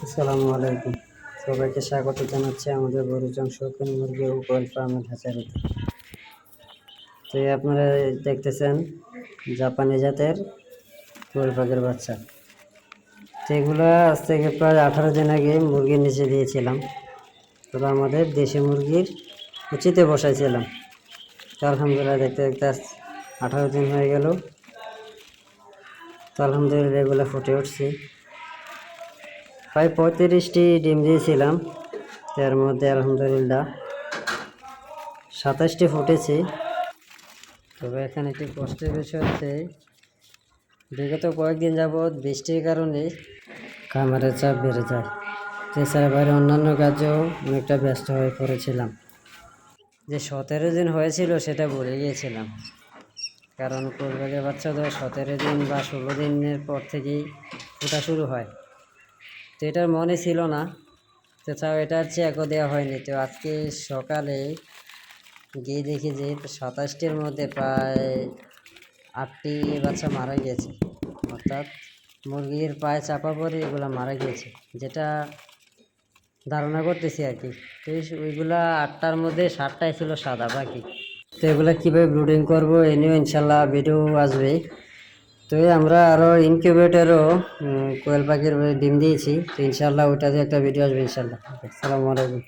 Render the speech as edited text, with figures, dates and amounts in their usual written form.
আসসালামু আলাইকুম। সবাইকে স্বাগত জানাচ্ছি আমাদের গরুজন শৌখিন মুরগি ও কোয়েল ফার্মের হ্যাচারিতে। তো আপনারা দেখতেছেন জাপানি জাতের কোয়েল পাখির বাচ্চা। তো এগুলো আজ থেকে প্রায় 18 দিন আগে মুরগির নিচে দিয়েছিলাম। তো আমাদের দেশি মুরগির উচিতে বসাইছিলাম। তো আলহামদুলিল্লাহ দেখতে দেখতে 18 দিন হয়ে গেল। তো আলহামদুলিল্লাহ এগুলো ফুটে উঠছি। প্রায় 35টি ডিম দিয়েছিলাম, এর মধ্যে আলহামদুলিল্লাহ 27টি ফুটেছে। তবে এখানে একটি কষ্টের বিষয় হচ্ছে বিগত কয়েকদিন যাবৎ বৃষ্টির কারণে খামারের চাপ বেড়ে যায়। এছাড়া বাইরে অন্যান্য কাজেও অনেকটা ব্যস্ত হয়ে পড়েছিলাম। যে 17 দিন হয়েছিল সেটা ভুলে গিয়েছিলাম, কারণ কোরবানির বাচ্চা তো 17 দিন বা 16 দিনের পর থেকেই ফোটা শুরু হয়। তো এটার মনে ছিল না, তো তাও এটার চেকও দেওয়া হয়নি। তো আজকে সকালে গিয়ে দেখি যে 27টির মধ্যে প্রায় 8টি বাচ্চা মারা গিয়েছে, অর্থাৎ মুরগির পায়ে চাপা পড়ে এগুলো মারা গিয়েছে, যেটা ধারণা করতেছি আর কি। তো ওইগুলা 8টার মধ্যে 7টাই ছিল সাদা পাখি। তো এগুলো কীভাবে ব্রুডিং করবো এ নিয়েও ইনশাল্লাহ ভিডিও আসবে। তো আমরা আরও ইনকিউবেটরও কোয়েল পাখির ডিম দিয়েছি, তো ইনশাল্লাহ ওইটাতে একটা ভিডিও আসবে ইনশাল্লাহ। আসসালামু আলাইকুম।